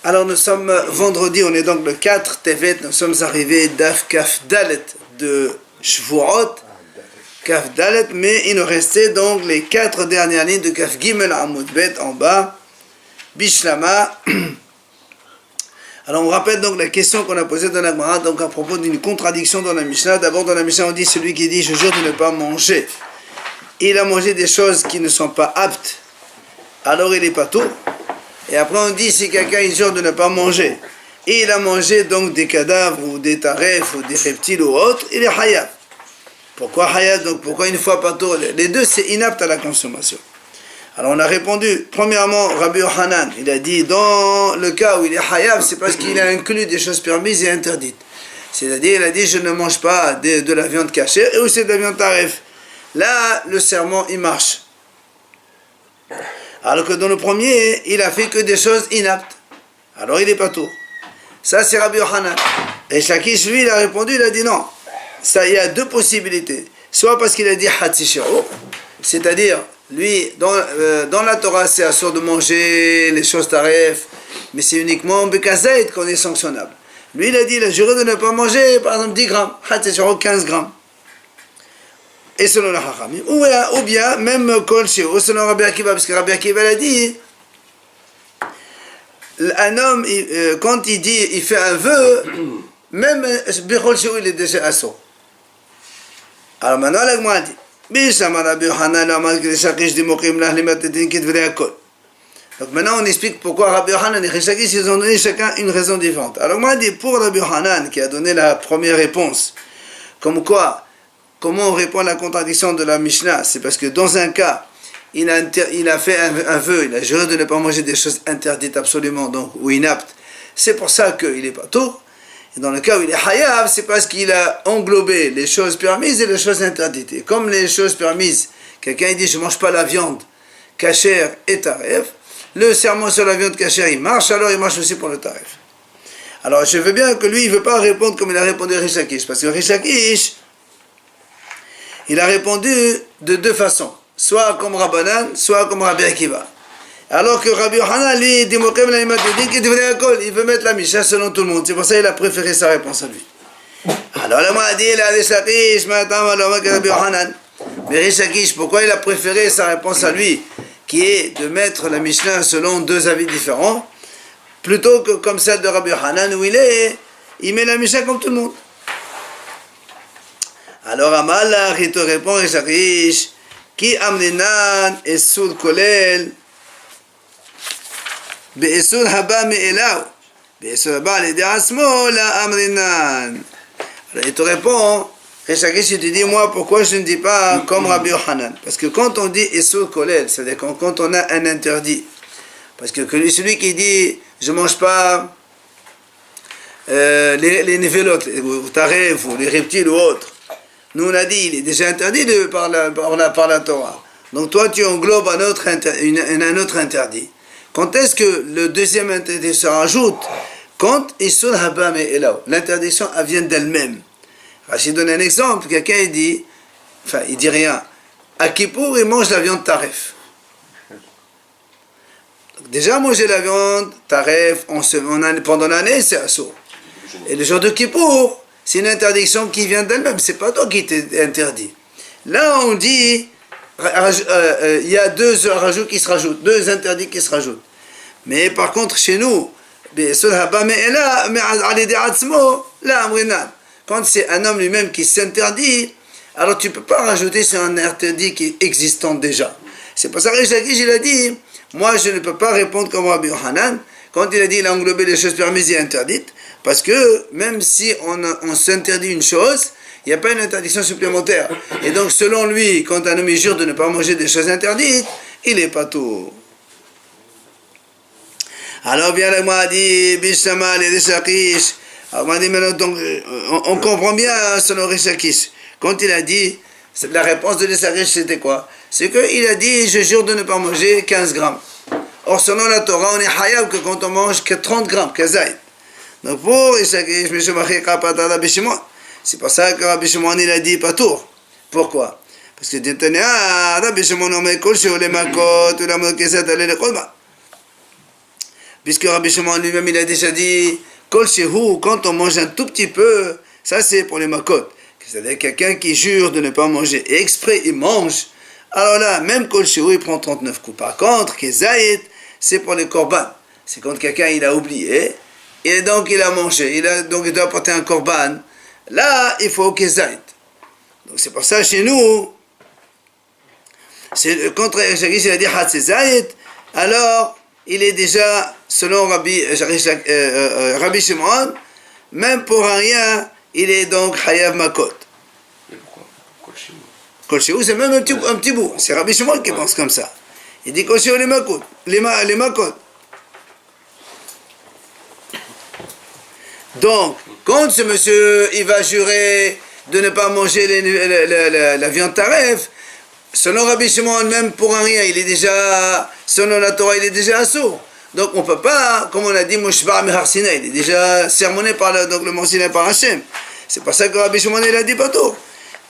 Alors nous sommes vendredi, on est donc le 4 Tevet, nous sommes arrivés d'Af Kaf Dalet de Shvuot, Kaf Dalet, mais il nous restait donc les 4 dernières lignes de Kaf Gimel Amud Bet en bas, Bishlama. Alors on rappelle donc la question qu'on a posée dans la Gemara, donc à propos d'une contradiction dans la Mishnah. D'abord dans la Mishnah on dit celui qui dit je jure de ne pas manger, il a mangé des choses qui ne sont pas aptes, alors il est pas tout. Et après on dit si quelqu'un il jure de ne pas manger et il a mangé donc des cadavres ou des tarefs ou des reptiles ou autres, il est hayab. Pourquoi hayab? Donc pourquoi une fois pas tout? Les deux c'est inapte à la consommation. Alors on a répondu, premièrement Rabbi Yochanan, il a dit dans le cas où il est hayab, c'est parce qu'il a inclus des choses permises et interdites. C'est-à-dire il a dit je ne mange pas de la viande cachée et aussi de la viande taref. Là le serment il marche. Alors que dans le premier, il a fait que des choses inaptes. Alors il est pas tout. Ça c'est Rabbi Yochanan. Et Shakish, lui, il a répondu, il a dit non. Ça, il y a deux possibilités. Soit parce qu'il a dit Hatzishiro, c'est-à-dire, lui, dans la Torah, c'est assuré de manger les choses taref, mais c'est uniquement Bekazaïd qu'on est sanctionnable. Lui, il a dit, il a juré de ne pas manger, par exemple, 10 grammes. Hatzishiro, 15 grammes. Et selon la Chachamim, ou bien même Kol Sheo, selon Rabbi Akiva, parce que Rabbi Akiva l'a dit, un homme, quand il dit, il fait un vœu, même Bechol Sheo, il est déjà assaut. Alors maintenant, la Gemara dit, donc maintenant on explique pourquoi Rabbi Yochanan et Rishakish, ils ont donné chacun une raison différente. Alors moi, dit pour Rabbi Yochanan, qui a donné la première réponse, comme quoi, comment on répond à la contradiction de la Mishnah? C'est parce que dans un cas, il a fait un vœu, il a juré de ne pas manger des choses interdites absolument, donc, ou inaptes. C'est pour ça qu'il n'est pas tout. Et dans le cas où il est hayav, c'est parce qu'il a englobé les choses permises et les choses interdites. Et comme les choses permises, quelqu'un dit je ne mange pas la viande cachère et taref, le serment sur la viande cachère il marche, alors il marche aussi pour le taref. Alors je veux bien que lui, il ne veut pas répondre comme il a répondu à Rishakish, parce que Rishakish, il a répondu de deux façons, soit comme Rabbanan, soit comme Rabbi Akiva. Alors que Rabbi Yochanan, lui, il veut mettre la Mishnah selon tout le monde. C'est pour ça qu'il a préféré sa réponse à lui. Alors là, moi, il a dit, il a Rishakish, Rabbi Yochanan. Mais Rishakish, pourquoi il a préféré sa réponse à lui, qui est de mettre la Mishnah selon deux avis différents, plutôt que comme celle de Rabbi Yochanan, où il met la Mishnah comme tout le monde. Alors Amalach, il te répond, Rishakish, Ki amrinan esur kolel, be'esur haba me'elaw, be'esur haba alidé asmo la amrinan. Alors il te répond, Rishakish, il te dit, moi, pourquoi je ne dis pas comme Rabbi Yochanan? Parce que quand on dit esur kolel, c'est-à-dire quand on a un interdit, parce que celui qui dit, je ne mange pas les névélotes, les tarefs, ou les reptiles ou autres, nous on a dit, il est déjà interdit par la Torah. Donc toi tu englobes un autre interdit. Quand est-ce que le deuxième interdit se rajoute? Quand l'interdiction vient d'elle-même. Je donne un exemple, quelqu'un il dit rien. À Kippour il mange la viande taref. Déjà manger la viande taref pendant l'année c'est assourd. Et le jour de Kippour, c'est une interdiction qui vient d'elle-même, c'est pas toi qui t'es interdit. Là, on dit, il y a deux rajouts qui se rajoutent, deux interdits qui se rajoutent. Mais par contre, chez nous, quand c'est un homme lui-même qui s'interdit, alors tu ne peux pas rajouter sur un interdit qui est existant déjà. C'est pour ça que Rishakish, il a dit, moi je ne peux pas répondre comme Rabbi Yochanan, quand il a dit il a englobé les choses permises et interdites, parce que même si on s'interdit une chose, il n'y a pas une interdiction supplémentaire. Et donc selon lui, quand un homme jure de ne pas manger des choses interdites, il n'est pas tout. Alors bien là, moi dit, Bishamal et Rishakish. Alors moi dit maintenant, donc, on comprend bien selon Rishakish. Quand il a dit, la réponse de Rishakish c'était quoi? C'est qu'il a dit, je jure de ne pas manger 15 grammes. Or selon la Torah, on est hayab que quand on mange que 30 grammes, kazaïd. Donc pour Rishakish, c'est pour ça que Rabbi Shimon il a dit pas tour. Pourquoi? Parce que Rabbi Shimon puisque Rabbi Shimon lui-même il a déjà dit, Kol Shehu, quand on mange un tout petit peu, ça c'est pour les makot. C'est-à-dire quelqu'un qui jure de ne pas manger et exprès il mange, alors là, même Kol Shehu il prend 39 coups. Par contre, Kezaït, c'est pour les korban. C'est quand quelqu'un il a oublié, et donc il a mangé, donc il doit apporter un korban. Là, il faut Kezaït. Donc c'est pour ça chez nous, c'est le contraire, il a dit Hatzezayit, alors il est déjà, selon Rabbi Shimon, même pour un rien, il est donc Hayav Makot. Mais pourquoi Kol Shehu, c'est même un petit bout. C'est Rabbi Shimon qui pense comme ça. Il dit Kol Shehu les Makot. Les Makot. Donc, quand ce monsieur, il va jurer de ne pas manger la viande taref, selon Rabbi Shimon, même pour un rien, il est déjà, selon la Torah, il est déjà assourd. Donc on ne peut pas, comme on a dit, Mushba Meharsina, il est déjà sermonné par le mentionné par Hachem. C'est pour ça que Rabbi Shimon, il a dit pas tout.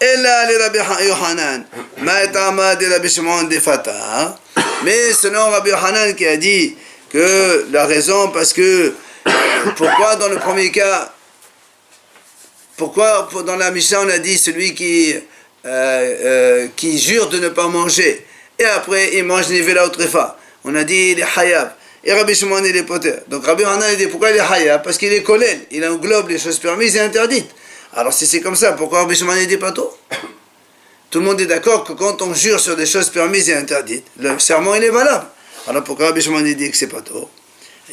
Et là, les Rabbi Yohanan, Ma'etama de Rabbi Shimon de Fatah. Mais selon Rabbi Yohanan qui a dit que la raison, parce que, pourquoi dans le premier cas, pourquoi dans la Mishnah on a dit celui qui jure de ne pas manger, et après il mange Nivela ou Trefa. On a dit il est Hayab. Et Rabbi Shimon il est poter. Donc Rabbi Hanan il dit pourquoi il est Hayab? Parce qu'il est Kolel, il englobe les choses permises et interdites. Alors si c'est comme ça, pourquoi Rabbi Shimon il dit pas tout? Tout le monde est d'accord que quand on jure sur des choses permises et interdites, le serment il est valable. Alors pourquoi Rabbi Shimon il dit que c'est pas tout?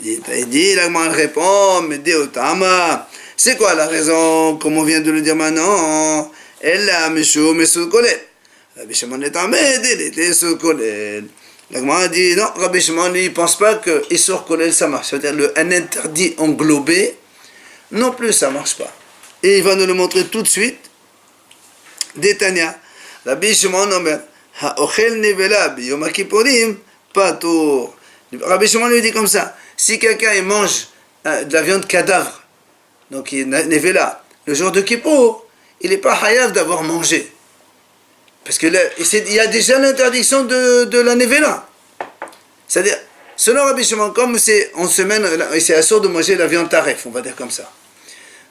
Il dit, l'Agman répond, mais Deotama, c'est quoi la raison, comme on vient de le dire maintenant? Elle a Meshou, Meshou Kolel. Rabbi Shimon est Ahmed, il était sous Kolel. L'Agman dit, non, Rabbi Shimon, lui, il ne pense pas que Issur Kolel, ça marche. C'est-à-dire, un interdit englobé, non plus, ça ne marche pas. Et il va nous le montrer tout de suite. Détania, Rabbi Shimon Omer, Ha'ochel Nevela, Biyom Kippurim, Patour. Rabbi Shimon lui dit comme ça, si quelqu'un il mange de la viande cadavre, donc il est Nevela, le jour de Kippour, il n'est pas Hayav d'avoir mangé. Parce que là, il y a déjà l'interdiction de la Nevela. C'est-à-dire, selon Rabbi Shimon, comme c'est en semaine, c'est assourd de manger la viande taref, on va dire comme ça.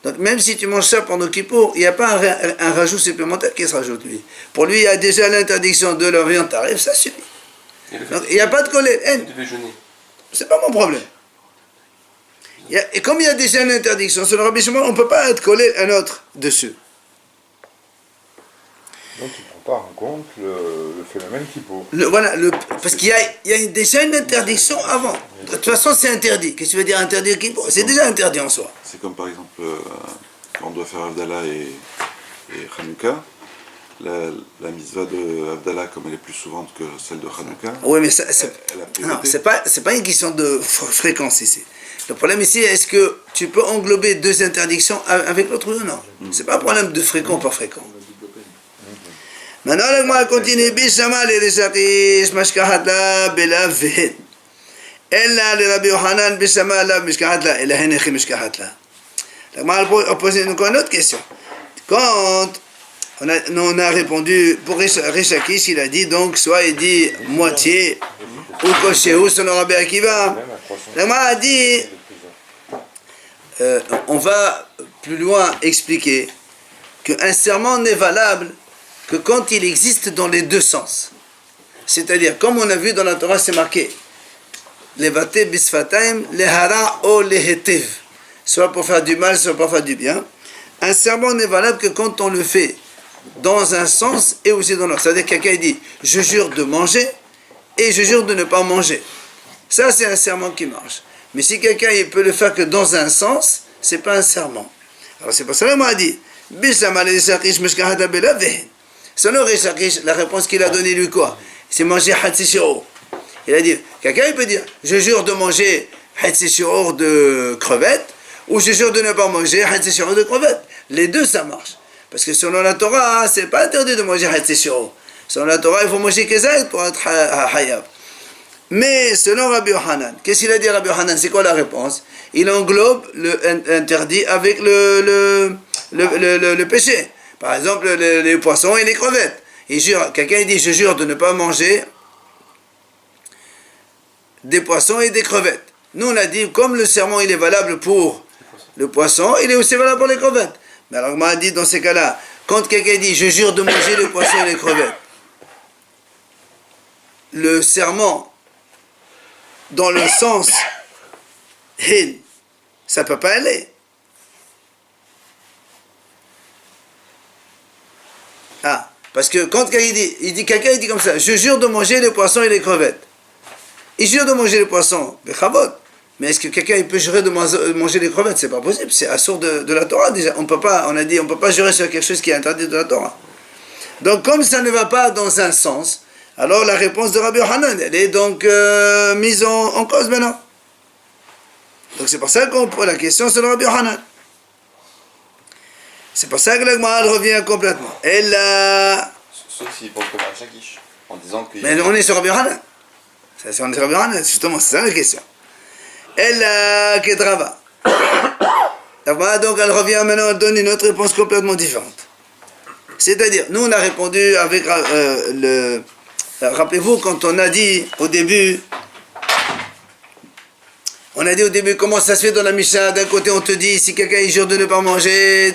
Donc même si tu manges ça pendant Kippour, il n'y a pas un rajout supplémentaire qui se rajoute lui. Pour lui, il y a déjà l'interdiction de la viande taref, ça suffit. Donc il n'y a pas de colère. C'est pas mon problème. Et comme il y a déjà une interdiction sur le Rabbi Shimon, on ne peut pas être collé un autre dessus. Donc il ne prend pas en compte le phénomène Kippour. Voilà, parce qu'il y a déjà une interdiction avant. De toute façon, c'est interdit. Qu'est-ce que tu veux dire interdit Kippour? C'est déjà interdit en soi. C'est comme par exemple, quand on doit faire Havdalah et Hanouka, la mitzvah de Havdalah, comme elle est plus souvent que celle de Hanouka, oui, mais non, c'est pas une question de fréquence ici. Le problème ici, est-ce que tu peux englober deux interdictions avec l'autre ou non? C'est pas un problème de fréquent ou pas fréquent. Maintenant, le mois continue. Bishama le Rishakish, Mashkahatla, Bela Vehen. Ella le Rabbi Yohanan, Bishama la Mishkahatla, et la Henechi Mishkahatla. Le mois a posé une autre question. Quand on a répondu, pour Rishakish, il a dit donc, soit il dit moitié, ou Koshéou, selon Rabbi Akiva. Le mois a dit, on va plus loin expliquer qu'un serment n'est valable que quand il existe dans les deux sens. C'est-à-dire, comme on a vu dans la Torah, c'est marqué Levate bisfataim lehara o lehetev, soit pour faire du mal, soit pour faire du bien. Un serment n'est valable que quand on le fait dans un sens et aussi dans l'autre. C'est-à-dire, quelqu'un dit je jure de manger et je jure de ne pas manger. Ça, c'est un serment qui marche. Mais si quelqu'un il peut le faire que dans un sens, c'est pas un serment. Alors c'est pour ça que moi a dit selon Rishakish, la réponse qu'il a donnée lui quoi? C'est manger Hatzishiro. Il a dit, quelqu'un il peut dire, je jure de manger Hatzishiro de crevettes, ou je jure de ne pas manger Hatzishiro de crevettes. Les deux ça marche. Parce que selon la Torah, c'est pas interdit de manger Hatzishiro. Selon la Torah, il faut manger Kezaït pour être Hayab. Mais selon Rabbi Yohanan, qu'est-ce qu'il a dit Rabbi Yohanan? C'est quoi la réponse? Il englobe l'interdit avec le péché. Par exemple, les poissons et les crevettes. Quelqu'un dit, je jure de ne pas manger des poissons et des crevettes. Nous on a dit, comme le serment il est valable pour le poisson, il est aussi valable pour les crevettes. Mais alors on m'a dit dans ces cas-là, quand quelqu'un dit, je jure de manger les poissons et les crevettes, le serment, dans le sens hin, ça ne peut pas aller. Ah, parce que quand quelqu'un dit comme ça, je jure de manger les poissons et les crevettes. Il jure de manger les poissons, mais est-ce que quelqu'un peut jurer de manger les crevettes? C'est pas possible, c'est assourd de la Torah déjà. On peut pas jurer sur quelque chose qui est interdit de la Torah. Donc comme ça ne va pas dans un sens, alors la réponse de Rabbi Yochanan, elle est donc mise en cause maintenant. Donc c'est pour ça qu'on pose la question sur le Rabbi Yochanan. C'est pour ça que la Gemara revient complètement. Et là... Sauf s'il pense comme un shakish, en disant que... Mais on est sur Rabbi Yochanan. On est sur Rabbi Yochanan, justement, c'est ça la question. Et là, Kedrava. La Gemara donc elle revient maintenant, elle donne une autre réponse complètement différente. C'est-à-dire, nous on a répondu avec rappelez-vous quand on a dit au début comment ça se fait dans la Mishnah. D'un côté on te dit si quelqu'un il jure de ne pas manger,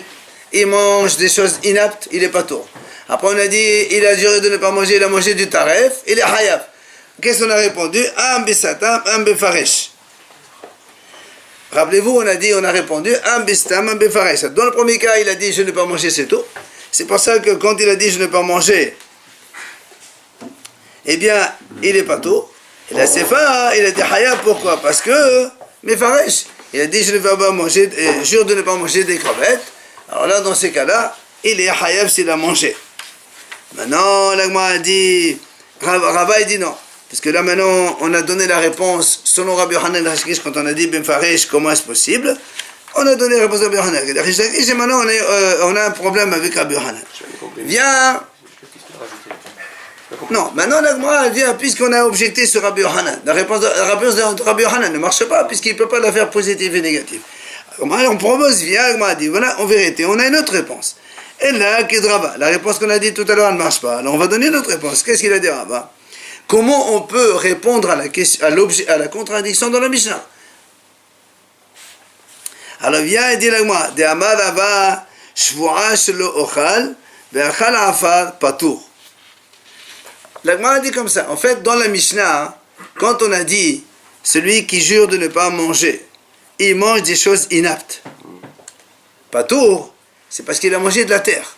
il mange des choses inaptes, il est pas tour. Après on a dit il a juré de ne pas manger, il a mangé du taref, il est hayaf. Qu'est-ce qu'on a répondu? Un bisatam, un befaresh. Rappelez-vous, on a répondu un bistam, un befaresh. Dans le premier cas il a dit je ne vais pas manger, c'est tout. C'est pour ça que quand il a dit je ne vais pas manger, eh bien, il est pas tout. Et la Sefa, il a dit Hayab, pourquoi? Parce que, Mefaresh, il a dit je ne vais pas manger, jure de ne pas manger des crevettes. Alors là, dans ces cas-là, il est Hayab s'il a mangé. Maintenant, l'Agma a dit, Rava dit non. Parce que là, maintenant, on a donné la réponse selon Rabbi Yochanan Rashikish, quand on a dit Mefaresh, comment est-ce possible? On a donné la réponse à Rabbi Yochanan. Et maintenant, on a un problème avec Rabbi Yochanan. Viens. Non, maintenant la Gemara vient, puisqu'on a objecté sur Rabbi Yochanan. La réponse de Rabbi Yochanan ne marche pas, puisqu'il ne peut pas la faire positive et négative. Alors, on propose, viens, la Gemara dit, voilà, en vérité, on a une autre réponse. Et là, Kedrava, la réponse qu'on a dit tout à l'heure, elle ne marche pas. Alors on va donner une autre réponse. Qu'est-ce qu'il a dit, Rabba? Comment on peut répondre à la contradiction dans la Mishnah? Alors viens et dit la Gemara, de Amar Rava, Shvu'a shelo ochal, ve'achal afar patour. La Gemara dit comme ça. En fait, dans la Mishnah, quand on a dit celui qui jure de ne pas manger, il mange des choses inaptes. Patour, c'est parce qu'il a mangé de la terre.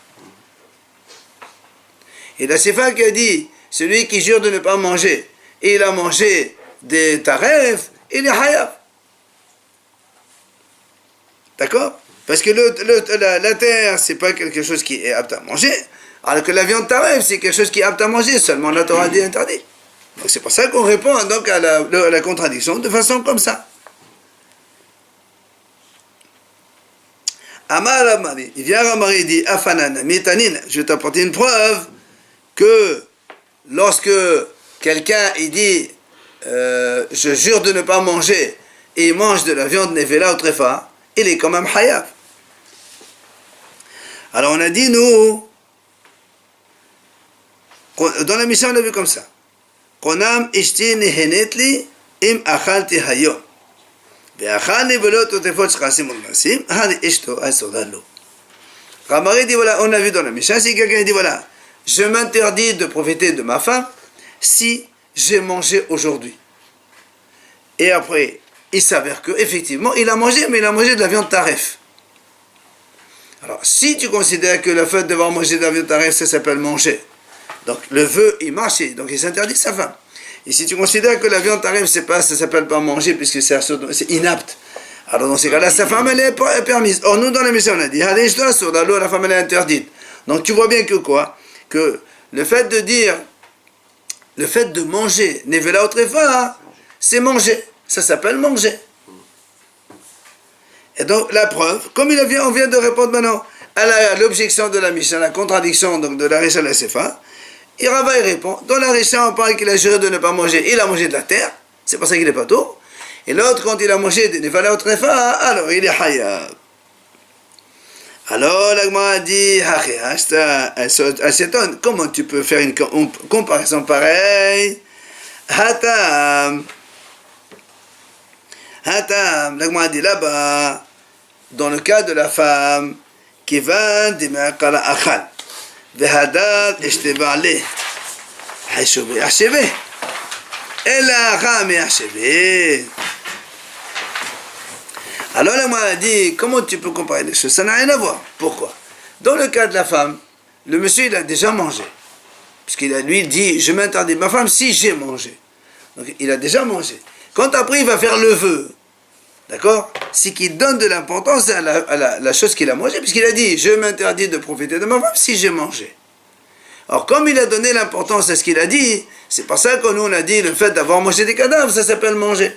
Et la Sefa qui a dit celui qui jure de ne pas manger, et il a mangé des taref, il est hayab. D'accord? Parce que la terre, c'est pas quelque chose qui est apte à manger. Alors que la viande taref, c'est quelque chose qui est apte à manger, seulement la Torah dit interdit. Donc c'est pour ça qu'on répond donc à la contradiction de façon comme ça. Amar Amari, il vient Amari et dit Afanan, Mitanin, je vais t'apporter une preuve que lorsque quelqu'un il dit je jure de ne pas manger et il mange de la viande nevela ou trefa, il est quand même hayab. Alors on a dit nous, dans la mission on a vu comme ça. Konam ishti nehenetli im achalti hayom. Ve'achani velo totefot shchasim ulmasim, hani ishto asodalo. Ramari dit voilà, on a vu dans la mission, si quelqu'un dit voilà, je m'interdis de profiter de ma femme si j'ai mangé aujourd'hui. Et après, il s'avère que effectivement il a mangé, mais il a mangé de la viande taref. Alors, si tu considères que le fait de devoir manger de la viande taref, ça s'appelle manger, donc le vœu, il marche, donc il s'interdit sa femme. Et si tu considères que la viande taref, ça s'appelle pas manger, puisque c'est inapte, alors dans ces cas-là, sa femme, elle est permise. Or, nous, dans la mission, on a dit, la femme, elle est interdite. Donc, tu vois bien que quoi? Que le fait de dire, le fait de manger, nevela ou trefa, c'est manger. Ça s'appelle manger. Et donc, la preuve, comme on vient de répondre maintenant à l'objection de la Mishnah, la contradiction donc, de la Récha de la Sefa, et Rava il répond, dans la Récha, on parle qu'il a juré de ne pas manger, il a mangé de la terre, c'est pour ça qu'il n'est pas tôt. Et l'autre, quand il a mangé des nevela ou trefa, alors il est hayab. Alors, la Gemara a dit, elle s'étonne, comment tu peux faire une comparaison pareille? Hatam. Hatam, l'agma dit là-bas, dans le cas de la femme, qui va dimaqala akhal, vehadat ishtebale, haishove acheve, ela acham acheve. Alors l'agma a dit, comment tu peux comparer les choses? Ça n'a rien à voir. Pourquoi? Dans le cas de la femme, le monsieur il a déjà mangé. Puisqu'il a lui dit, je m'interdis ma femme si j'ai mangé. Donc il a déjà mangé. Quand après il va faire le vœu, d'accord, c'est qu'il donne de l'importance à la chose qu'il a mangée, puisqu'il a dit, je m'interdis de profiter de ma femme si j'ai mangé. Alors comme il a donné l'importance à ce qu'il a dit, c'est pour ça que nous on a dit le fait d'avoir mangé des cadavres, ça s'appelle manger.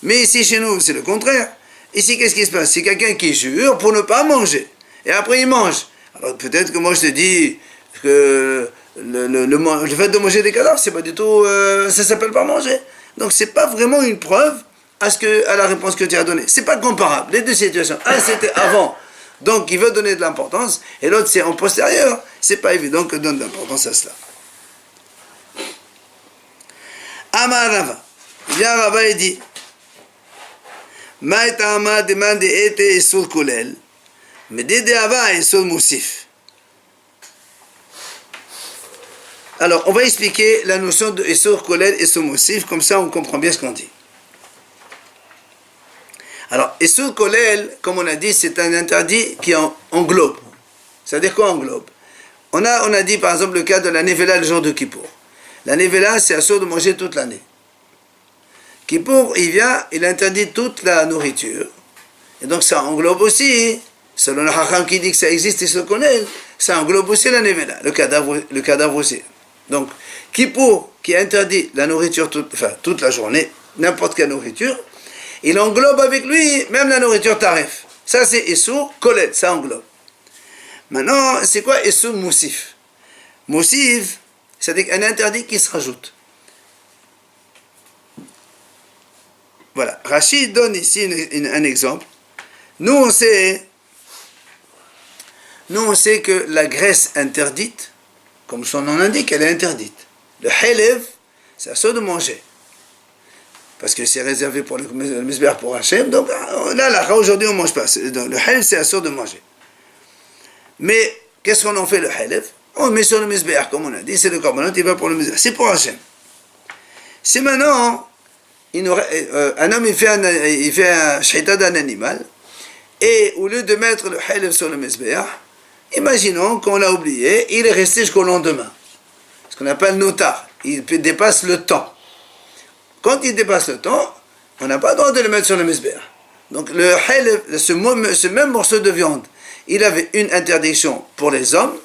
Mais ici chez nous c'est le contraire. Ici qu'est-ce qui se passe? C'est quelqu'un qui jure pour ne pas manger. Et après il mange. Alors peut-être que moi je te dis que le fait de manger des cadavres, c'est pas du tout, ça s'appelle pas manger. Donc c'est pas vraiment une preuve à la réponse que tu as donnée. C'est pas comparable. Les deux situations. Un c'était avant, donc il veut donner de l'importance, et l'autre c'est en postérieur. C'est pas évident que donne de l'importance à cela. Amar Rava. Bien Rava il dit, Maïtama demande été sur kolel, mais dédé ava et sur moussif. Alors, on va expliquer la notion de Essor Kolel et Essor Moussif, comme ça on comprend bien ce qu'on dit. Alors, Essor Kolel, comme on a dit, c'est un interdit qui englobe. C'est-à-dire quoi englobe? On a dit par exemple le cas de la Nevela le jour de Kippour. La Nevela, c'est assur de manger toute l'année. Kippour, il interdit toute la nourriture. Et donc ça englobe aussi, selon le Hacham qui dit que ça existe, Essor Kolel, ça englobe aussi la Nevela, le cadavre aussi. Donc, Kippour, qui interdit la nourriture toute la journée, n'importe quelle nourriture, il englobe avec lui même la nourriture taref. Ça, c'est Essur Kolel, ça englobe. Maintenant, c'est quoi Essur Moussif? Moussif, c'est un interdit qui se rajoute. Voilà. Rachid donne ici un exemple. Nous, on sait que la graisse interdite, comme son nom l'indique, elle est interdite. Le halev, c'est assur de manger. Parce que c'est réservé pour le misber pour Hachem. Donc là, aujourd'hui, on ne mange pas. Le halev, c'est assur de manger. Mais, qu'est-ce qu'on en fait le halev? On le met sur le misber, comme on a dit, c'est le korbanot, il va pour le misber. C'est pour Hachem. Si maintenant, un homme, il fait un shahita d'un animal, et au lieu de mettre le halev sur le misber, imaginons qu'on l'a oublié, il est resté jusqu'au lendemain. Ce qu'on appelle notar. Il dépasse le temps. Quand il dépasse le temps, on n'a pas le droit de le mettre sur le misber. Donc le halev, ce même morceau de viande, il avait une interdiction pour les hommes,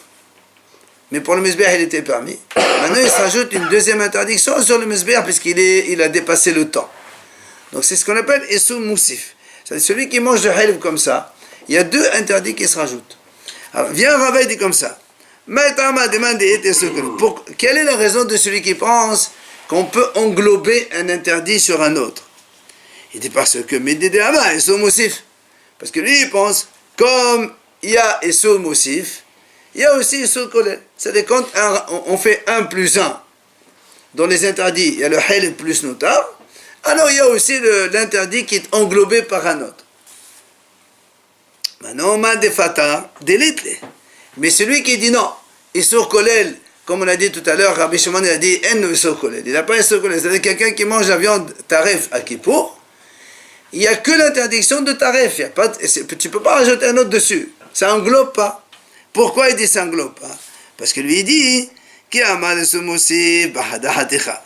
mais pour le misber, il était permis. Maintenant, il se rajoute une deuxième interdiction sur le misber, puisqu'il a dépassé le temps. Donc c'est ce qu'on appelle Essur Moussif. C'est-à-dire celui qui mange le halev comme ça, il y a deux interdits qui se rajoutent. Alors, viens Rava, il dit comme ça. Quelle est la raison de celui qui pense qu'on peut englober un interdit sur un autre? Il dit parce que Mededéama, Essur Moussif. Parce que lui, il pense, comme il y a Essur Moussif, il y a aussi Essur Kolel. C'est-à-dire quand on fait 1 plus 1, dans les interdits, il y a le halev plus notar, alors il y a aussi l'interdit qui est englobé par un autre. Maintenant, on a des fatah, des litres. Mais celui qui dit non, Essur Kolel, comme on a dit tout à l'heure, Rabbi Shimon a dit en Essur Kolel. Il n'a pas Essur Kolel. C'est-à-dire quelqu'un qui mange la viande taref à Kippour, il n'y a que l'interdiction de taref. Tu ne peux pas rajouter un autre dessus. Ça n'englobe pas. Pourquoi il dit ça n'englobe pas? Parce que lui il dit Ki amal Essur Moussif bahada hatecha.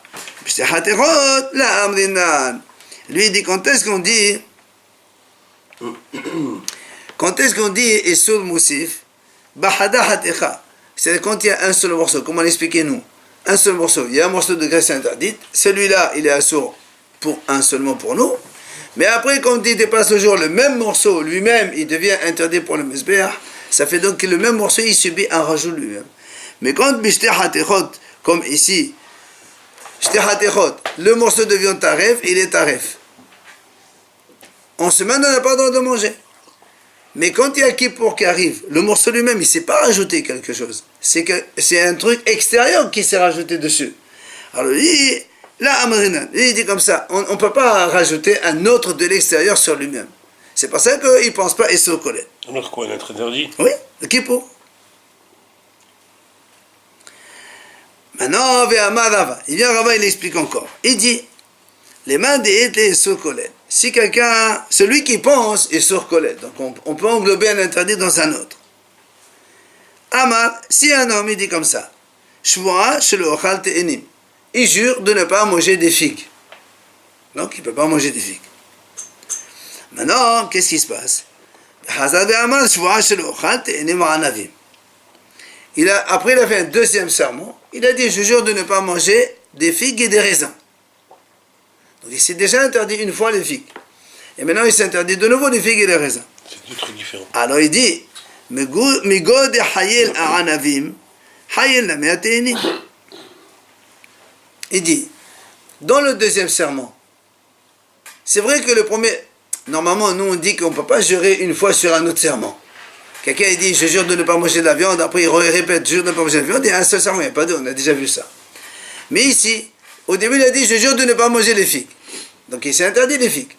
La amrinan. Lui il dit quand est-ce qu'on dit Essur Moussif bahada hatecha, c'est quand il y a un seul morceau, comme on l'expliquait nous, un seul morceau, il y a un morceau de graisse interdite, celui-là il est assur seulement pour nous, mais après quand il dépasse le jour, le même morceau lui-même il devient interdit pour le misber, ça fait donc que le même morceau il subit un rajout lui-même. Mais quand bishte hatechot, comme ici, le morceau de viande taref, il est taref. En semaine on n'a pas le droit de manger. Mais quand il y a Kippour qui arrive, le morceau lui-même, il ne s'est pas rajouté quelque chose. C'est un truc extérieur qui s'est rajouté dessus. Alors lui, Là, Amrinan, il dit comme ça, on ne peut pas rajouter un autre de l'extérieur sur lui-même. C'est pour ça qu'il ne pense pas Issur Kolel. Alors quoi, être interdit? Oui, le Kippour. Maintenant, Ve'amar Rava. Il vient Rava, il explique encore. Il dit, les mains des Issur Kolel. Si quelqu'un, celui qui pense Issur Kolel, donc on peut englober un interdit dans un autre. Amar, si un homme il dit comme ça, Shvoa shelo ochal te'enim. Il jure de ne pas manger des figues. Donc il ne peut pas manger des figues. Maintenant, qu'est-ce qui se passe? Après, il a fait un deuxième sermon. Il a dit, je jure de ne pas manger des figues et des raisins. Donc il s'est déjà interdit une fois les figues. Et maintenant, il s'interdit de nouveau les figues et les raisins. C'est deux trucs différents. Alors il dit, Migod hayel a'anavim, hayel nameateini. Il dit, dans le deuxième serment, c'est vrai que le premier, normalement, nous on dit qu'on ne peut pas jurer une fois sur un autre serment. Quelqu'un il dit, je jure de ne pas manger de la viande, après il répète, je jure de ne pas manger de la viande, il y a un seul serment, il n'y a pas deux, on a déjà vu ça. Mais ici, au début il a dit, je jure de ne pas manger les figues. Donc il s'est interdit les figues.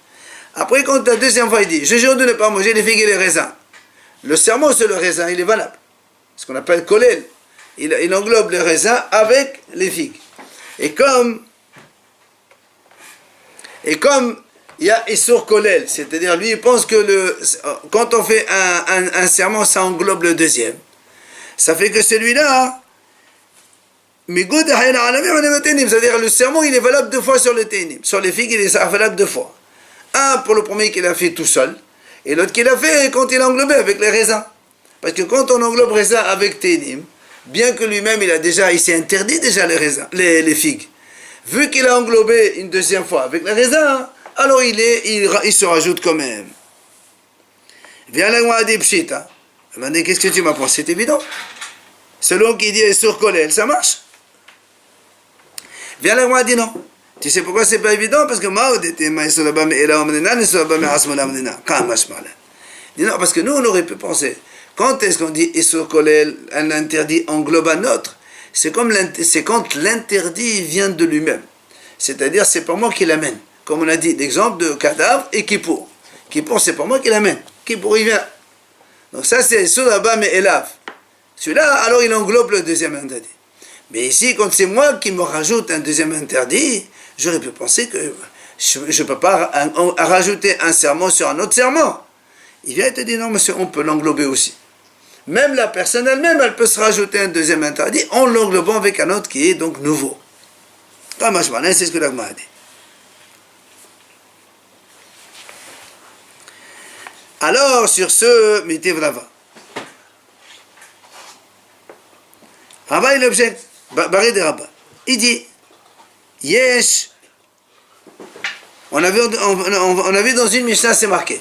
Après, quand la deuxième fois il dit, je jure de ne pas manger les figues et les raisins. Le serment sur le raisin, il est valable. Ce qu'on appelle kolel. Il englobe les raisins avec les figues. Et comme il y a Issur Kolel, c'est-à-dire lui il pense que quand on fait un serment, ça englobe le deuxième. Ça fait que celui-là, c'est-à-dire le serment il est valable deux fois sur le ténim. Sur les figues il est valable deux fois. Un pour le premier qu'il a fait tout seul, et l'autre qu'il a fait quand il a englobé avec les raisins. Parce que quand on englobe raisin avec ténim, bien que lui-même il s'est interdit déjà les raisins, les figues. Vu qu'il a englobé une deuxième fois avec les raisins, alors il se rajoute quand même. Viens là, moi, des pshita. Qu'est-ce que tu m'as pensé? C'est évident. Selon qui dit sur Kolel, ça marche. Viens là, moi, dit non. Tu sais pourquoi c'est pas évident? Parce que dit non, parce que nous, on aurait pu penser. Quand est-ce qu'on dit Issur Kolel, un interdit englobe un autre? C'est quand l'interdit vient de lui-même. C'est-à-dire, c'est pas moi qui l'amène. Comme on a dit, l'exemple de cadavre et Kippour. Kippour, c'est pas moi qui l'amène. Kippour, il vient. Donc ça, c'est Issur Abba Me'elav. Celui-là, alors il englobe le deuxième interdit. Mais ici, quand c'est moi qui me rajoute un deuxième interdit, j'aurais pu penser que je ne peux pas rajouter un serment sur un autre serment. Il vient et te dit, non, monsieur, on peut l'englober aussi. Même la personne elle-même, elle peut se rajouter un deuxième interdit en l'englobant avec un autre qui est donc nouveau. C'est ce que l'Agma a dit. Alors, sur ce, Mitev Rava. Rava, il objecte, Baré de Rava. Il dit, Yesh, on a vu dans une Mishnah, c'est marqué.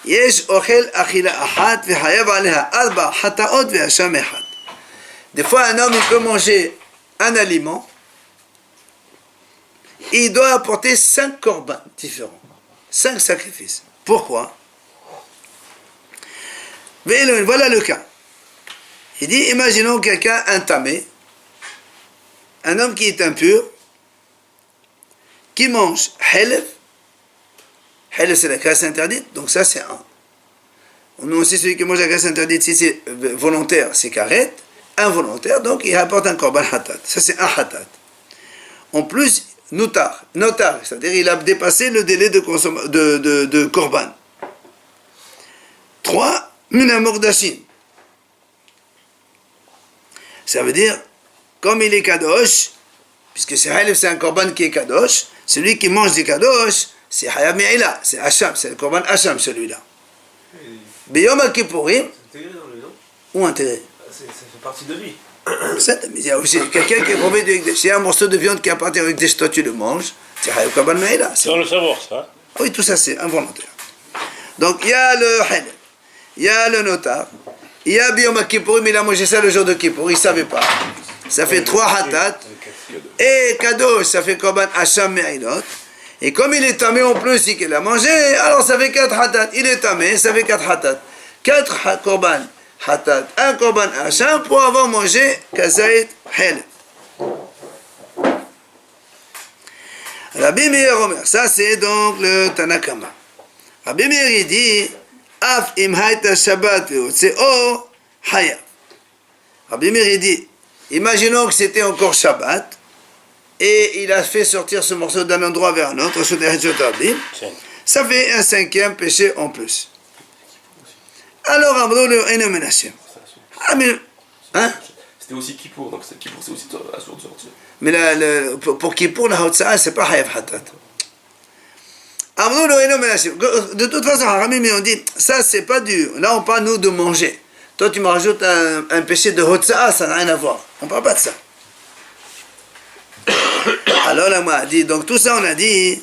Yesh ochel achila achat vechayav aleha arba hataot ve'asham echad. Des fois, un homme, il peut manger un aliment, et il doit apporter 5 corbans différents, 5 sacrifices. Pourquoi? Mais voilà le cas. Il dit, imaginons quelqu'un intamé, un homme qui est impur, qui mange halef. Halef, c'est la graisse interdite, donc ça c'est un. Nous aussi, celui qui mange la graisse interdite, si c'est volontaire, c'est karet. Involontaire, donc il apporte un korban hatat. Ça c'est un hatat. En plus, notar, c'est-à-dire il a dépassé le délai de korban. 3, mina mordashin. Ça veut dire, comme il est kadosh, puisque c'est halef, c'est un korban qui est kadosh, celui qui mange des kadosh, c'est hayab me'ila, c'est hacham, c'est le korban hacham celui-là. Beyom al-Kippourim, où intégré? Ça fait partie de lui. Il y a aussi quelqu'un qui est promis de Ekdesh. Il y a un morceau de viande qui appartient au Ekdesh, toi tu le manges, c'est hayab korban me'ila. Sans le savoir, ça. Oui, tout ça c'est involontaire. Donc il y a le halef, il y a le notar, il y a Biyom Kippourim, il a mangé ça le jour de Kippour, il ne savait pas. Ça fait 3 hatat. Et kadosh, ça fait korban hacham me'ilot. Et comme il est tamé en plus et qu'il a mangé, alors ça fait 4 hatat. Il est tamé, ça fait 4 hatat. 4 korban hatat, un korban hacham pour avoir mangé kazait hel. Rabbi Meir Omer, ça c'est donc le Tanakama. Rabbi Meir il dit, Af im haïta Shabbat ve'otseo hayav. Rabbi Meir il dit, imaginons que c'était encore Shabbat, et il a fait sortir ce morceau d'un endroit vers un autre, ça fait un 5e péché en plus. Alors, Amrou le Eno Menachem. Ah, mais. Hein? C'était aussi Kippour, donc Kippour c'est aussi la source de sortir. Mais pour Kippour, la Hotsa'a, c'est pas Hayav Hatat. Amrou le Eno Menachem. De toute façon, Haramim, on dit, ça c'est pas du. Là, on parle nous de manger. Toi, tu me rajoutes un péché de Hotsa'a, ça n'a rien à voir. On parle pas de ça. Alors, là, moi, dit, donc tout ça, on a dit.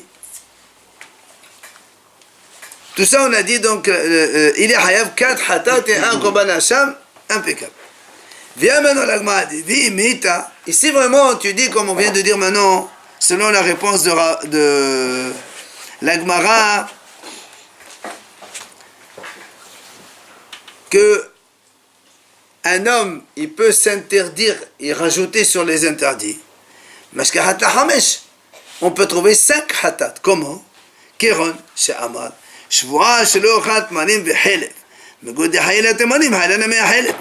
Tout ça, on a dit, donc, il est Hayav 4 Hatat et 1 Korban Hacham, impeccable. Viens maintenant, l'Agma dit, dis, Mita, ici vraiment, tu dis, comme on vient de dire maintenant, selon la réponse de l'Agmara, que un homme, il peut s'interdire et rajouter sur les interdits. Mashka Hatat Hamesh, on peut trouver 5 Hatat. Comment? Kéron, chez Amad. שבועה שלא אוכלת מנים וחלב. מגודי חיילת המנים, חיילנה מהחלב.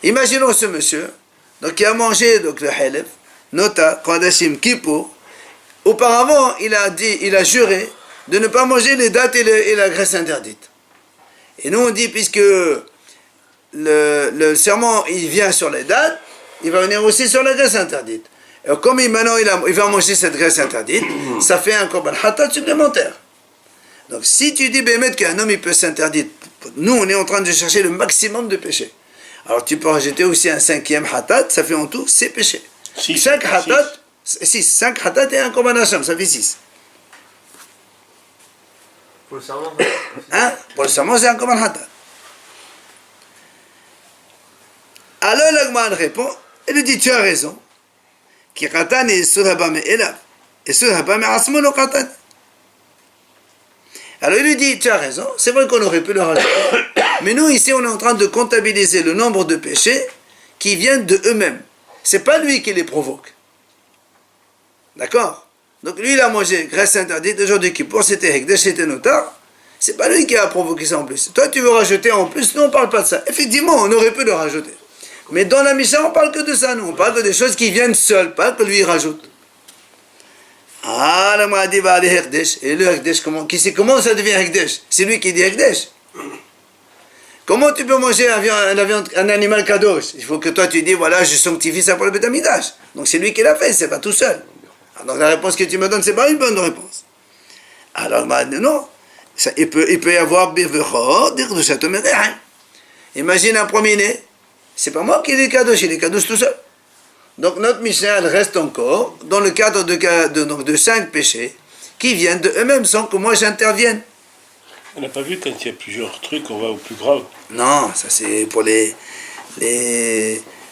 Imaginons ce monsieur, donc qui a mangé donc, le halef, nota, Kodashim, Kippour. Auparavant, il a juré de ne pas manger les dattes et la graisse interdite. Et nous on dit, puisque le serment il vient sur les dattes, il va venir aussi sur la graisse interdite. Et comme maintenant il va manger cette graisse interdite, ça fait un korban hatat supplémentaire. Donc si tu dis Bémet qu'un homme il peut s'interdire, nous on est en train de chercher le maximum de péchés. Alors tu peux rajouter aussi un 5e hatat, ça fait en tout 6 péchés. 5 hatat, 5 hatat et un korban hacham, ça fait 6. Pour le serment, Hein? Pour le serment c'est un korban hatat. Alors l'Agman répond, il lui dit tu as raison. Qui qatan et surhaba me elav. Et surhaba me asmo lo qatan. Alors il lui dit, tu as raison, c'est vrai qu'on aurait pu le rajouter. Mais nous ici on est en train de comptabiliser le nombre de péchés qui viennent de eux-mêmes. C'est pas lui qui les provoque. D'accord? Donc lui il a mangé graisse interdite, aujourd'hui Kippour c'était Hekdesh, c'était Notar. C'est pas lui qui a provoqué ça en plus. Toi tu veux rajouter en plus, nous on parle pas de ça. Effectivement on aurait pu le rajouter. Mais dans la Mishnah, on parle que de ça, nous. On parle que des choses qui viennent seules, pas que lui il rajoute. Ah, la Mahdi va aller Hekdesh. Et le Hekdesh, comment ça devient Hekdesh? C'est lui qui dit Hekdesh. Comment tu peux manger un animal kadosh? Il faut que toi tu dis, voilà, je sanctifie ça pour le Beth Amikdash. Donc c'est lui qui l'a fait, c'est pas tout seul. Donc la réponse que tu me donnes, c'est pas une bonne réponse. Alors, non. Ça, il peut y avoir Birvechot, dire de Château Méréhan. Imagine un premier-né. C'est pas moi qui est kadosh, il est kadosh tout seul. Donc notre Mishnah elle reste encore dans le cadre de 5 péchés qui viennent de eux-mêmes sans que moi j'intervienne. On n'a pas vu quand il y a plusieurs trucs, on va au plus grave. Non, ça c'est pour les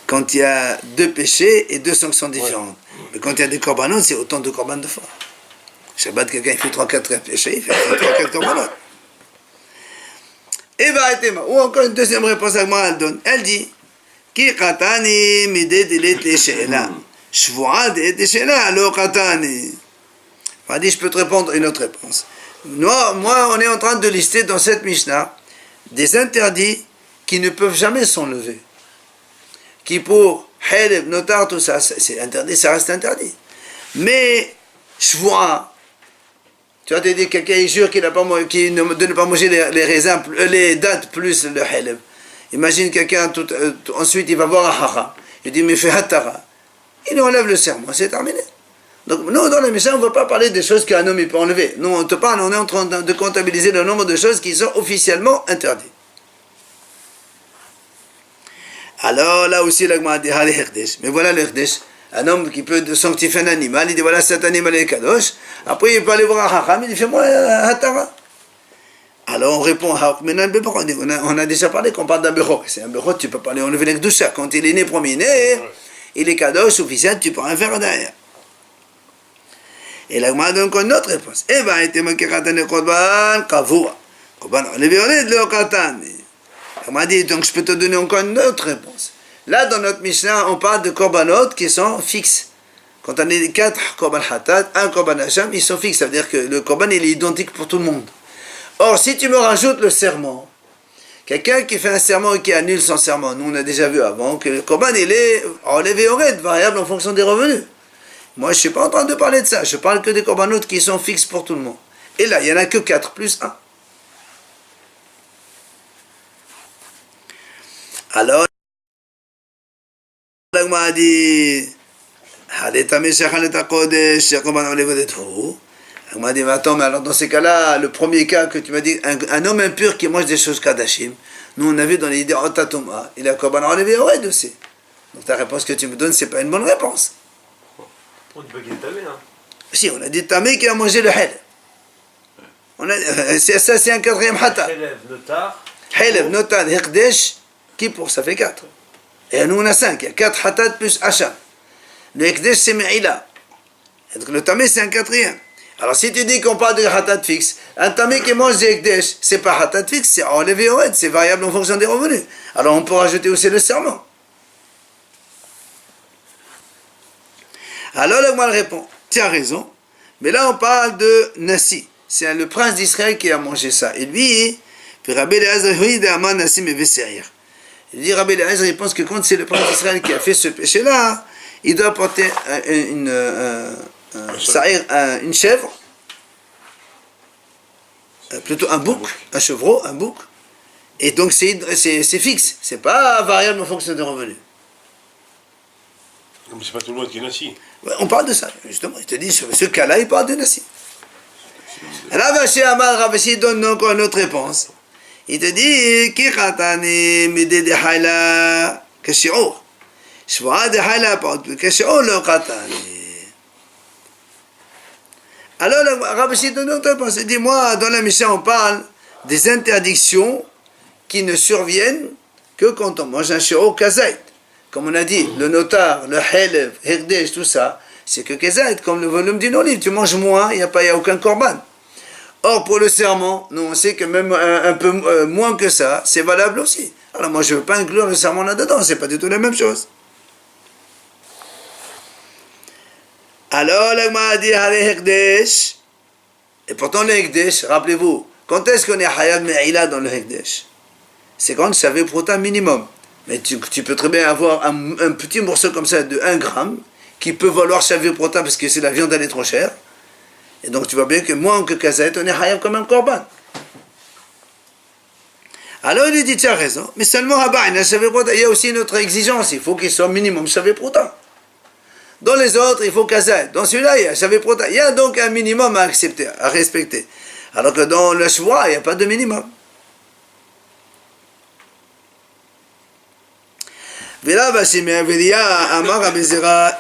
quand il y a 2 péchés et 2 sanctions différentes. Ouais. Mais quand il y a des korbanot, c'est autant de korban de fois. Shabbat, quelqu'un il fait 3-4 péchés, il fait 3-4 korbanot. Et va être ou encore une deuxième réponse à moi elle donne. Elle dit Ki qatani midé de l'été she'ela. Shvoa de l'été she'ela, alors qatani. On dit, je peux te répondre une autre réponse. Moi, on est en train de lister dans cette Mishnah des interdits qui ne peuvent jamais s'enlever. Qui pour Heleb, Notar, tout ça, c'est interdit, ça reste interdit. Mais Shvoa, tu as dit quelqu'un il jure de ne pas manger les raisins, les dattes plus le Heleb. Imagine quelqu'un, ensuite il va voir un hara. Il dit, mais fais hatara. Il enlève le serment, c'est terminé. Donc nous, dans la Mishnah, on ne va pas parler des choses qu'un homme il peut enlever. Nous, on te parle, on est en train de comptabiliser le nombre de choses qui sont officiellement interdites. Alors là aussi, l'Agma dit, allez, Hekdesh. Mais voilà le Hekdesh. Un homme qui peut sanctifier un animal, il dit, voilà, cet animal est kadosh. Après, il peut aller voir un hacham, il dit, fais-moi un hatara. Alors on répond, on a déjà parlé qu'on parle d'un bechor. C'est un bechor, tu peux pas aller enlever l'ekdusha. Quand il est né premier-né, il est kadosh officiel, tu peux rien faire derrière. Et là, on a donc une autre réponse. Eh bien, il était manqué katane korban kavua. Korban enlevé de le katane. On m'a dit, donc je peux te donner encore une autre réponse. Là, dans notre Mishnah, on parle de korbanot qui sont fixes. quand on est 4 korban hatat, un korban hacham, ils sont fixes. Ça veut dire que le korban il est identique pour tout le monde. Or, si tu me rajoutes le serment, quelqu'un qui fait un serment et qui annule son serment, nous on a déjà vu avant que le korban il est enlevé au raid, variable en fonction des revenus. Moi je ne suis pas en train de parler de ça, je parle que des korbanot qui sont fixes pour tout le monde. Et là, il n'y en a que 4 plus 1. Alors, l'agma a dit, l'agma a dit, mais attends, mais alors dans ces cas-là, le premier cas que tu m'as dit, un homme impur qui mange des choses kadashim, nous on a vu dans les idées Otatoma, il a korban enlevé au raid aussi. Donc ta réponse que tu me donnes, c'est pas une bonne réponse. On dit pas qu'il est tamé, hein. Si, on a dit tamé qui a mangé le hel. Ça c'est un quatrième hata. Élève, notar. Helev, notar, hekdesh, qui pour ça fait 4. Et nous on a 5, il y a 4 hatat plus hacham. Le hekdesh c'est me'ila. Donc le tamé c'est un quatrième. Alors si tu dis qu'on parle de hatat fixe, un tamé qui mange du hekdesh, c'est pas hatat fixe, c'est enlevé au raid, c'est variable en fonction des revenus. Alors on peut rajouter aussi le serment. Alors le mal répond, tu as raison, mais là on parle de Nassi. C'est le prince d'Israël qui a mangé ça. Et lui, puis Rabbi Eliezer, il dit Rabbi Eliezer, il pense que quand c'est le prince d'Israël qui a fait ce péché-là, il doit porter une chèvre, plutôt un bouc, un chevreau, un bouc. Et donc c'est fixe, c'est pas variable en fonction des revenus. Comme c'est pas tout le monde qui est nassi. Ouais, on parle de ça, justement. Il te dit, sur ce cas-là, il parle de Nassi. Ravashi Amar, Ravashi donne encore une autre réponse. Il te dit, Ki khatani mide de haila kashi'ur. Shvoa de haila kashi'ur lo khatani. Alors, Ravashi donne une autre réponse. Il dit, moi, dans la Mishnah, on parle des interdictions qui ne surviennent que quand on mange un shi'ur kazait. Comme on a dit, le notar, le helev, hekdesh, tout ça, c'est que kazait, comme le volume d'une olive. Tu manges moins, il n'y a aucun korban. Or, pour le serment, nous on sait que même un peu moins que ça, c'est valable aussi. Alors moi, je ne veux pas inclure le serment là-dedans, c'est pas du tout la même chose. Alors, l'agma a dit, hekdesh, et pourtant le hekdesh, rappelez-vous, quand est-ce qu'on est hayab me'ila dans le hekdesh? C'est quand ça veut pour un minimum. Mais tu peux très bien avoir un petit morceau comme ça de 1 gramme qui peut valoir chavier prota parce que c'est la viande elle est trop chère. Et donc tu vois bien que moins que kazait, on est hayab comme un korban. Alors il lui dit, tu as raison, mais seulement il y a aussi une autre exigence, il faut qu'il soit minimum chavier prota. Dans les autres, il faut kazait. Dans celui-là, il y a chavier prota. Il y a donc un minimum à accepter, à respecter. Alors que dans le shvoa, il n'y a pas de minimum. Ravashi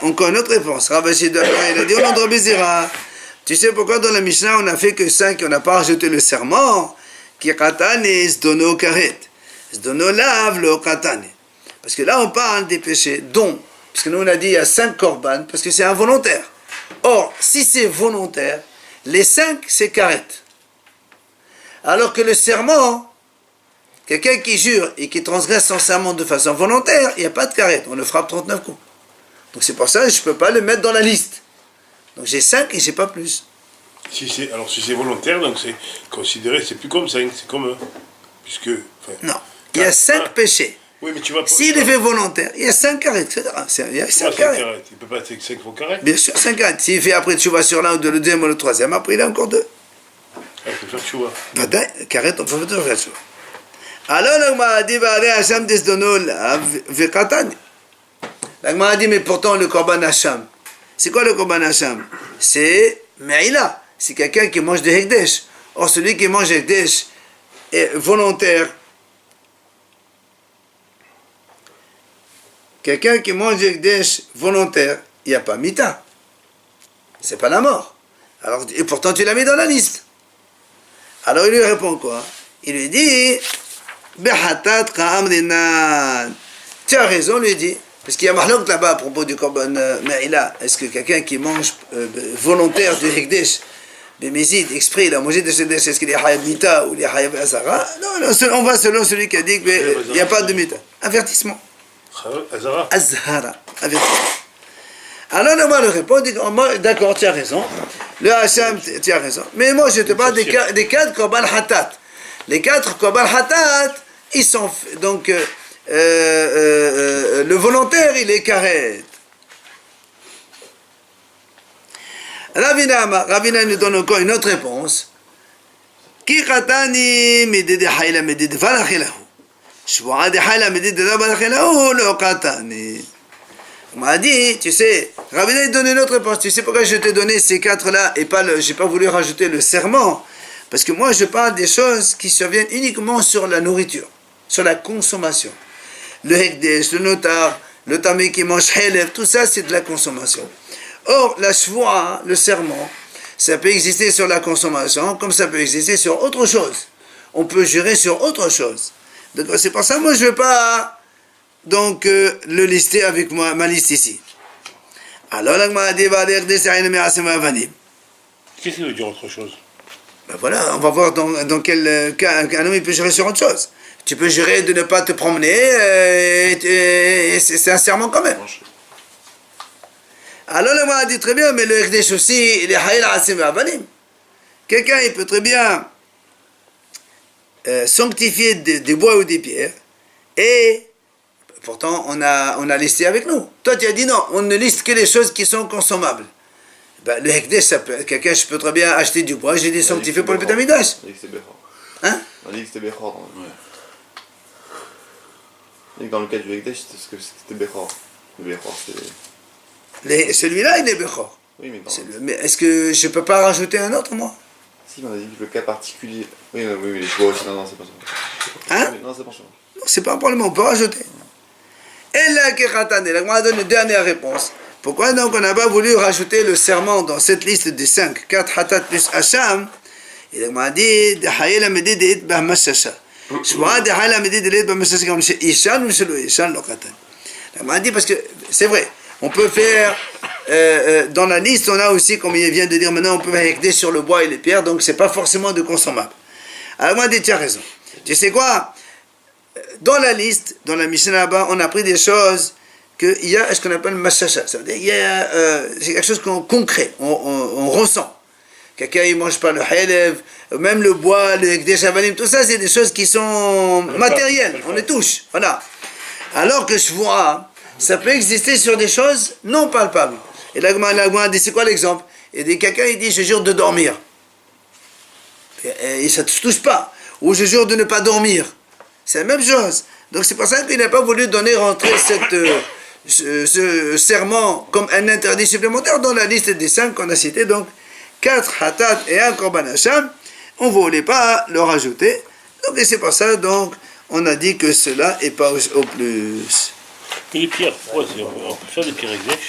encore une autre réponse. Ravashi il a dit au nom de Rabbi Zera, tu sais pourquoi dans la Mishnah on n'a fait que 5 et on n'a pas rajouté le serment qui katane zdono karet zdono lav lo katane, parce que là on parle des péchés dont, parce que nous on a dit il y a 5 korban parce que c'est involontaire. Or si c'est volontaire, les 5 c'est karet, alors que le serment, quelqu'un qui jure et qui transgresse son serment de façon volontaire, il n'y a pas de karet, on le frappe 39 coups. Donc c'est pour ça que je ne peux pas le mettre dans la liste. Donc j'ai 5 et j'ai pas plus. Si c'est volontaire, donc c'est considéré, c'est plus comme 5, c'est comme 1. Puisque. Non, il y a 5 péchés. Oui, mais tu vas pas. S'il est fait volontaire, il y a 5 carrés, etc. Il y a 5 carrés. Il ne peut pas être 5 fois carré. Bien sûr, 5 carrés. S'il fait après tu vas sur l'un ou le deuxième ou le troisième, après il a encore 2. Il peut faire tchouva. Carré, on peut faire tchouva. Alors, l'agma a dit, Hacham desdonol, vekatan. L'agma a dit, mais pourtant le korban Hacham. C'est quoi le korban Hacham? C'est Me'ila. C'est quelqu'un qui mange de hekdesh. Or, celui qui mange hekdesh est volontaire. Quelqu'un qui mange hekdesh volontaire, il n'y a pas mita. C'est pas la mort. Alors, et pourtant, tu l'as mis dans la liste. Alors, il lui répond quoi? Il lui dit, Behatat Ka'amrinan. Tu as raison, lui dit. Parce qu'il y a marloc là-bas à propos du korban Me'ila. Est-ce que quelqu'un qui mange volontaire du hekdesh, Bémézid, exprès, il a mangé de ce hekdesh, est-ce qu'il est hayab mita ou il est hayab azara? Non, on va selon celui qui a dit qu'il n'y a pas de mita. Avertissement. Azara. Azhara. Avertissement. Alors on va le répondre, d'accord, tu as raison. Le Hacham, tu as raison. Mais moi, je te parle des 4 Korban Hatat. Les 4 Korban Hatat, ils sont donc le volontaire, il est karet. Ravina nous donne encore une autre réponse. Ki khatani medid hayla medid falachilahu. Shvoa de hayla medid falachilahu lo khatani. On m'a dit, tu sais, Ravina donne une autre réponse. Tu sais pourquoi je t'ai donné ces 4-là et pas j'ai pas voulu rajouter le serment? Parce que moi, je parle des choses qui surviennent uniquement sur la nourriture, sur la consommation. Le hekdesh, le notar, le tamé qui mange halef, tout ça, c'est de la consommation. Or, la shvoa, le serment, ça peut exister sur la consommation, comme ça peut exister sur autre chose. On peut jurer sur autre chose. Donc, c'est pour ça que moi, je ne vais pas donc, le lister avec ma liste ici. Alors, la Gemara dit, Qu'est-ce qu'il veut dire autre chose? Ben voilà, on va voir dans quel cas un homme il peut jurer sur autre chose. Tu peux jurer de ne pas te promener, et c'est un serment quand même. Alors le m'a dit très bien, mais le Hekdesh aussi, il est Hayel Asim Avanim. Quelqu'un, il peut très bien sanctifier des bois ou des pierres, et pourtant on a listé avec nous. Toi tu as dit non, on ne liste que les choses qui sont consommables. Ben, le Hekdesh, quelqu'un, je peux très bien acheter du bois, j'ai dit sanctifié pour le Beth Amikdash. On a dit que c'était Bechor. Hein? On a dit que c'était Bechor. Et dans le cas du Hekdesh, c'était Bechor. Le Bechor, c'est... Celui-là, il est Bechor. Oui, mais dans... Mais est-ce que je ne peux pas rajouter un autre, moi? Si, on a dit que le cas particulier... Oui, mais les choix aussi, non, c'est pas ça. Hein? Non, c'est pas ça. Non, c'est pas un problème, on peut rajouter. Et là, Kechatane, la Gemara donne une dernière réponse. Pourquoi donc on n'a pas voulu rajouter le serment dans cette liste des 5, 4 Hatat plus Hacham? Et la Gemara dit, de Hayel Amedi de Itbah Mashasha. Shmoa de Hayel Amedi de Itbah Mashasha, comme chez Ishan ou chez le Ishan Lokatan. La Gemara dit, parce que c'est vrai, on peut faire, dans la liste, on a aussi, comme il vient de dire maintenant, on peut hekdesh sur le bois et les pierres, donc c'est pas forcément de consommable. Alors moi, tu as raison. Tu sais quoi? Dans la liste, dans la Mishnah là-bas, on a pris des choses qu'il y a ce qu'on appelle mashasha. Ça veut dire qu'il y a c'est quelque chose qu'on concret, on ressent. Quelqu'un il mange pas le halef, même le bois, le hekdesh avalim, tout ça c'est des choses qui sont matérielles, on les touche. Voilà. Alors que shvoa, ça peut exister sur des choses non palpables. Et la Gemara dit, c'est quoi l'exemple? Il dit, quelqu'un il dit, je jure de dormir. Et ça ne te touche pas. Ou je jure de ne pas dormir. C'est la même chose. Donc c'est pour ça qu'il n'a pas voulu rentrer ce serment comme un interdit supplémentaire dans la liste des 5 qu'on a cités. Donc 4 hatat et 1 korban hacham. On ne voulait pas le rajouter. Donc et c'est pour ça donc on a dit que cela est pas au plus. Et les pierres, pourquoi on peut faire des pierres exèches?